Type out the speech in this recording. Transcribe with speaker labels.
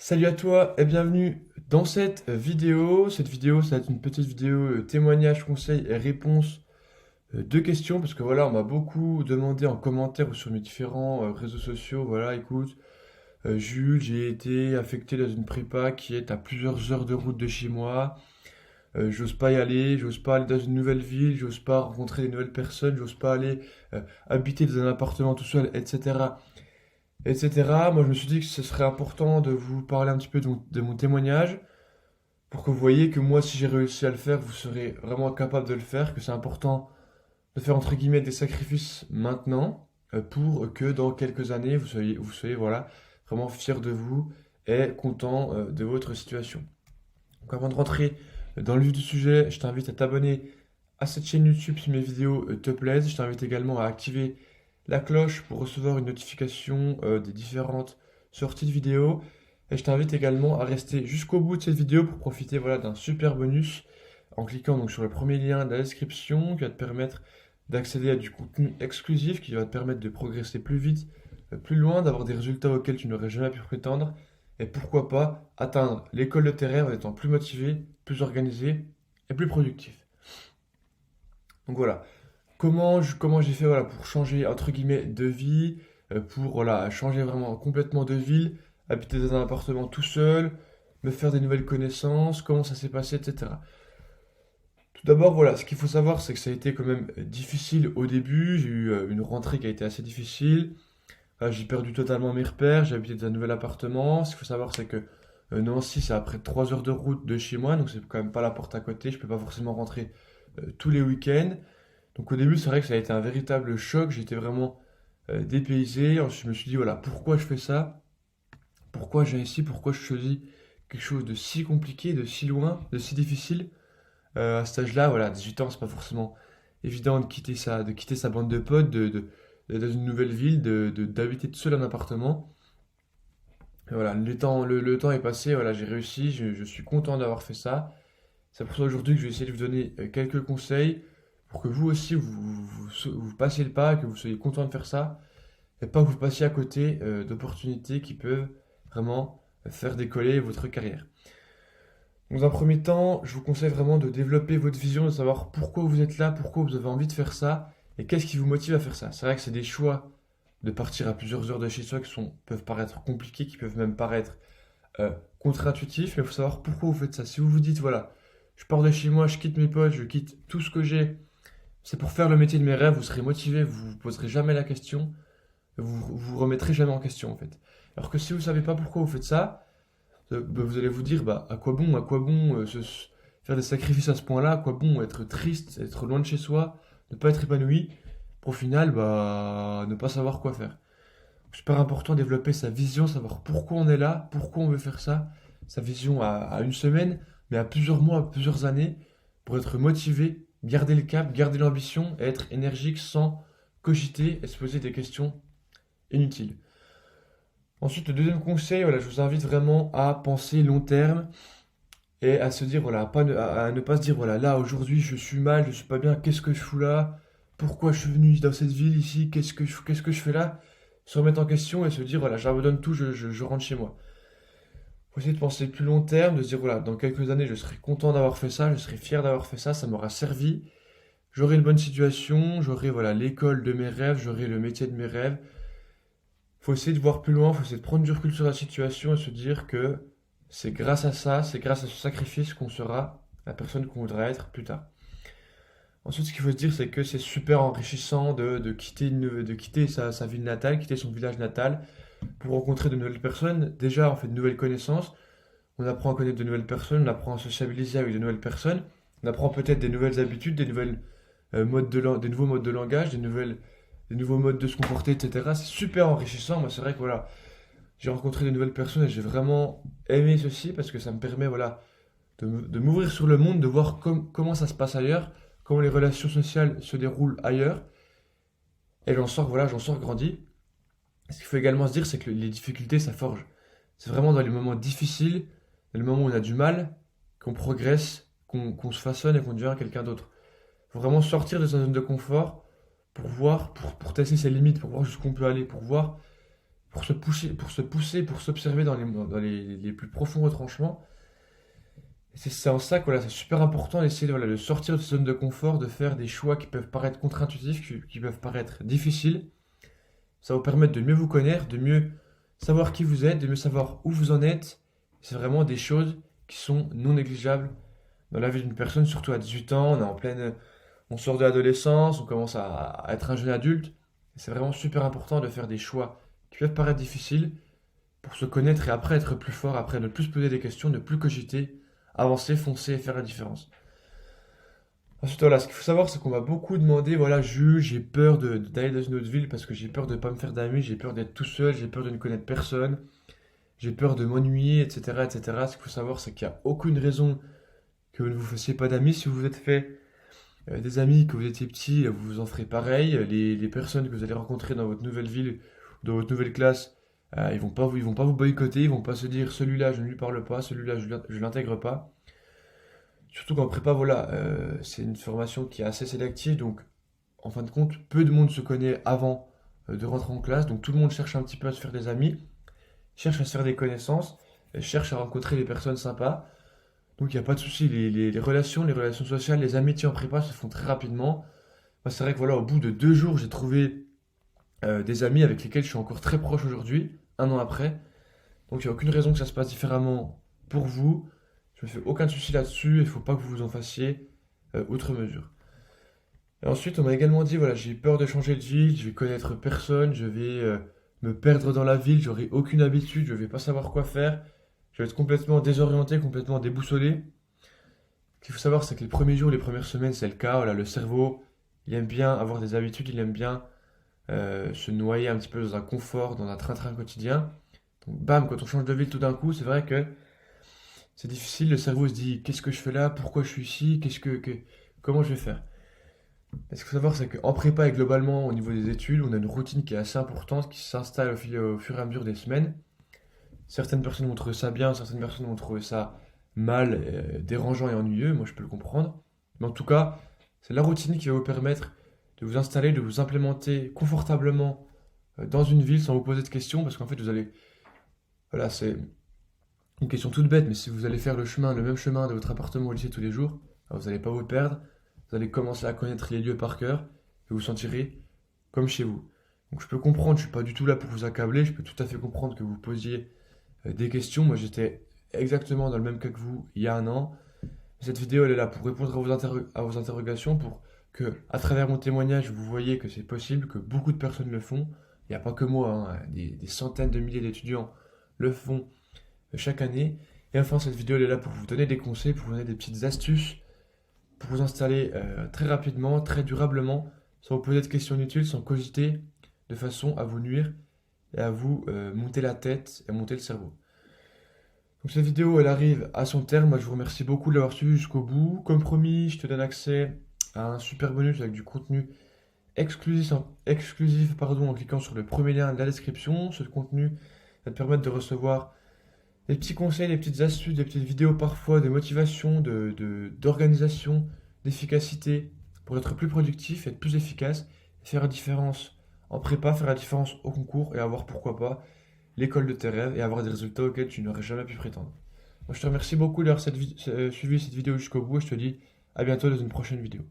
Speaker 1: Salut à toi et bienvenue dans cette vidéo. Cette vidéo, ça va être une petite vidéo témoignage, conseils et réponses de questions parce que voilà, on m'a beaucoup demandé en commentaire ou sur mes différents réseaux sociaux. Voilà, écoute, Jules, j'ai été affecté dans une prépa qui est à plusieurs heures de route de chez moi. J'ose pas y aller, j'ose pas aller dans une nouvelle ville, j'ose pas rencontrer des nouvelles personnes, j'ose pas aller habiter dans un appartement tout seul, etc. etc. Moi, je me suis dit que ce serait important de vous parler un petit peu de mon témoignage pour que vous voyez que moi, si j'ai réussi à le faire, vous serez vraiment capable de le faire, que c'est important de faire entre guillemets des sacrifices maintenant pour que dans quelques années, vous soyez voilà, vraiment fier de vous et content de votre situation. Donc avant de rentrer dans le vif du sujet, je t'invite à t'abonner à cette chaîne YouTube si mes vidéos te plaisent. Je t'invite également à activer la cloche pour recevoir une notification des différentes sorties de vidéos. Et je t'invite également à rester jusqu'au bout de cette vidéo pour profiter voilà, d'un super bonus en cliquant donc sur le premier lien de la description qui va te permettre d'accéder à du contenu exclusif qui va te permettre de progresser plus vite, plus loin, d'avoir des résultats auxquels tu n'aurais jamais pu prétendre et pourquoi pas atteindre l'école de tes rêves en étant plus motivé, plus organisé et plus productif. Donc voilà, comment j'ai fait voilà, pour changer entre guillemets de vie, pour voilà, changer vraiment complètement de ville, habiter dans un appartement tout seul, me faire des nouvelles connaissances, comment ça s'est passé, etc. Tout d'abord, voilà, ce qu'il faut savoir, c'est que ça a été quand même difficile au début. J'ai eu une rentrée qui a été assez difficile. J'ai perdu totalement mes repères. J'ai habité dans un nouvel appartement. Ce qu'il faut savoir, c'est que Nancy, c'est à près de 3 heures de route de chez moi, donc c'est quand même pas la porte à côté. Je peux pas forcément rentrer tous les week-ends. Donc au début, c'est vrai que ça a été un véritable choc. J'étais vraiment dépaysé. Ensuite, je me suis dit, voilà, pourquoi je fais ça? Pourquoi j'ai ici? Pourquoi je choisis quelque chose de si compliqué, de si loin, de si difficile? À cet âge-là, voilà, 18 ans, c'est pas forcément évident de quitter sa bande de potes, dans une nouvelle ville, d'habiter tout seul en appartement. Et voilà, le temps est passé, voilà, j'ai réussi, je suis content d'avoir fait ça. C'est pour ça aujourd'hui que je vais essayer de vous donner quelques conseils pour que vous aussi vous passiez le pas, que vous soyez content de faire ça et pas que vous passiez à côté d'opportunités qui peuvent vraiment faire décoller votre carrière. Dans un premier temps, je vous conseille vraiment de développer votre vision, de savoir pourquoi vous êtes là, pourquoi vous avez envie de faire ça et qu'est-ce qui vous motive à faire ça. C'est vrai que c'est des choix de partir à plusieurs heures de chez soi peuvent paraître compliqués, qui peuvent même paraître contre-intuitifs, mais il faut savoir pourquoi vous faites ça. Si vous vous dites, voilà, je pars de chez moi, je quitte mes potes, je quitte tout ce que j'ai, c'est pour faire le métier de mes rêves, vous serez motivé, vous ne vous poserez jamais la question, vous remettrez jamais en question en fait. Alors que si vous ne savez pas pourquoi vous faites ça, bah, vous allez vous dire, bah, à quoi bon faire des sacrifices à ce point-là, à quoi bon être triste, être loin de chez soi, ne pas être épanoui, pour au final, bah, ne pas savoir quoi faire. Super important de développer sa vision, savoir pourquoi on est là, pourquoi on veut faire ça, sa vision à une semaine, mais à plusieurs mois, à plusieurs années, pour être motivé, garder le cap, garder l'ambition et être énergique sans cogiter et se poser des questions inutiles. Ensuite, le deuxième conseil, voilà, je vous invite vraiment à penser long terme et à se dire, voilà, à ne pas se dire, voilà, là, aujourd'hui, je suis mal, je suis pas bien, qu'est-ce que je fous là? Pourquoi je suis venu dans cette ville ici? Qu'est-ce que je fais là? Se remettre en question et se dire, voilà, j'abandonne tout, je rentre chez moi. Faut essayer de penser plus long terme, de se dire, voilà, dans quelques années, je serai content d'avoir fait ça, je serai fier d'avoir fait ça m'aura servi, j'aurai une bonne situation, j'aurai, voilà, l'école de mes rêves, j'aurai le métier de mes rêves. Faut essayer de voir plus loin, faut essayer de prendre du recul sur la situation et se dire que c'est grâce à ça, c'est grâce à ce sacrifice qu'on sera la personne qu'on voudra être plus tard. Ensuite, ce qu'il faut se dire, c'est que c'est super enrichissant de quitter sa ville natale, quitter son village natal, pour rencontrer de nouvelles personnes. Déjà, on fait de nouvelles connaissances, on apprend à connaître de nouvelles personnes, on apprend à sociabiliser avec de nouvelles personnes, on apprend peut-être des nouvelles habitudes, des nouveaux modes de langage, des nouveaux modes de se comporter, etc. C'est super enrichissant. Moi, c'est vrai que voilà, j'ai rencontré de nouvelles personnes et j'ai vraiment aimé ceci parce que ça me permet voilà, de m'ouvrir sur le monde, de voir comment ça se passe ailleurs, comment les relations sociales se déroulent ailleurs. Et j'en sors grandi. Ce qu'il faut également se dire, c'est que les difficultés, ça forge. C'est vraiment dans les moments difficiles, dans les moments où on a du mal, qu'on progresse, qu'on se façonne et qu'on devient quelqu'un d'autre. Il faut vraiment sortir de sa zone de confort pour voir, pour tester ses limites, pour voir jusqu'où on peut aller, pour voir pour s'observer dans les plus profonds retranchements. C'est en ça que voilà, c'est super important d'essayer de sortir de cette zone de confort, de faire des choix qui peuvent paraître contre-intuitifs, qui peuvent paraître difficiles. Ça va vous permettre de mieux vous connaître, de mieux savoir qui vous êtes, de mieux savoir où vous en êtes. C'est vraiment des choses qui sont non négligeables dans la vie d'une personne, surtout à 18 ans. On sort de l'adolescence, on commence à être un jeune adulte. C'est vraiment super important de faire des choix qui peuvent paraître difficiles pour se connaître et après être plus fort, après ne plus se poser des questions, ne plus cogiter, avancer, foncer et faire la différence. Ensuite, voilà, ce qu'il faut savoir, c'est qu'on m'a beaucoup demandé, voilà, Jules, j'ai peur d'aller dans une autre ville parce que j'ai peur de ne pas me faire d'amis, j'ai peur d'être tout seul, j'ai peur de ne connaître personne, j'ai peur de m'ennuyer, etc., etc. Ce qu'il faut savoir, c'est qu'il n'y a aucune raison que vous ne vous fassiez pas d'amis. Si vous vous êtes fait des amis quand vous étiez petit, vous vous en ferez pareil. Les personnes que vous allez rencontrer dans votre nouvelle ville, dans votre nouvelle classe, ils vont pas vous boycotter, ils vont pas se dire celui-là je ne lui parle pas, celui-là je l'intègre pas. Surtout qu'en prépa, voilà, c'est une formation qui est assez sélective, donc en fin de compte, peu de monde se connaît avant de rentrer en classe, donc tout le monde cherche un petit peu à se faire des amis, cherche à se faire des connaissances, cherche à rencontrer des personnes sympas. Donc il n'y a pas de souci, les relations sociales, les amitiés en prépa se font très rapidement. Moi, c'est vrai que voilà, au bout de 2 jours, j'ai trouvé des amis avec lesquels je suis encore très proche aujourd'hui, un an après. Donc il n'y a aucune raison que ça se passe différemment pour vous. Je me fais aucun souci là-dessus, il ne faut pas que vous vous en fassiez outre mesure. Et ensuite, on m'a également dit, voilà, j'ai peur de changer de ville, je vais connaître personne, je vais me perdre dans la ville, j'aurai aucune habitude, je vais pas savoir quoi faire, je vais être complètement désorienté, complètement déboussolé. Ce qu'il faut savoir, c'est que les premiers jours, les premières semaines, c'est le cas. Voilà, le cerveau, il aime bien avoir des habitudes, il aime bien se noyer un petit peu dans un confort, dans un train-train quotidien. Donc, bam, quand on change de ville tout d'un coup, c'est vrai que c'est difficile. Le cerveau se dit, qu'est-ce que je fais là? Pourquoi je suis ici? Comment je vais faire? Et ce qu'il faut savoir, c'est qu'en prépa et globalement, au niveau des études, on a une routine qui est assez importante, qui s'installe au fur et à mesure des semaines. Certaines personnes vont trouver ça bien, certaines personnes vont trouver ça mal, dérangeant et ennuyeux. Moi, je peux le comprendre. Mais en tout cas, c'est la routine qui va vous permettre de vous installer, de vous implémenter confortablement dans une ville sans vous poser de questions, parce qu'en fait, vous allez... Voilà, c'est une question toute bête, mais si vous allez faire le même chemin de votre appartement au lycée tous les jours, alors vous n'allez pas vous perdre, vous allez commencer à connaître les lieux par cœur, et vous vous sentirez comme chez vous. Donc je peux comprendre, je ne suis pas du tout là pour vous accabler, je peux tout à fait comprendre que vous posiez des questions. Moi, j'étais exactement dans le même cas que vous il y a un an. Cette vidéo, elle est là pour répondre à vos interrogations, pour que, à travers mon témoignage, vous voyez que c'est possible, que beaucoup de personnes le font. Il n'y a pas que moi, hein, des centaines de milliers d'étudiants le font chaque année. Et enfin, cette vidéo, elle est là pour vous donner des conseils, pour vous donner des petites astuces, pour vous installer très rapidement, très durablement, sans vous poser de questions inutiles, sans cogiter de façon à vous nuire et à vous monter la tête et à monter le cerveau. Donc cette vidéo, elle arrive à son terme. Moi, je vous remercie beaucoup de l'avoir suivi jusqu'au bout. Comme promis, je te donne accès à un super bonus avec du contenu exclusif en cliquant sur le premier lien de la description. Ce contenu va te permettre de recevoir des petits conseils, des petites astuces, des petites vidéos parfois, des motivations, d'organisation, d'efficacité pour être plus productif, être plus efficace, faire la différence en prépa, faire la différence au concours et avoir pourquoi pas l'école de tes rêves et avoir des résultats auxquels tu n'aurais jamais pu prétendre. Moi, je te remercie beaucoup d'avoir suivi cette vidéo jusqu'au bout et je te dis à bientôt dans une prochaine vidéo.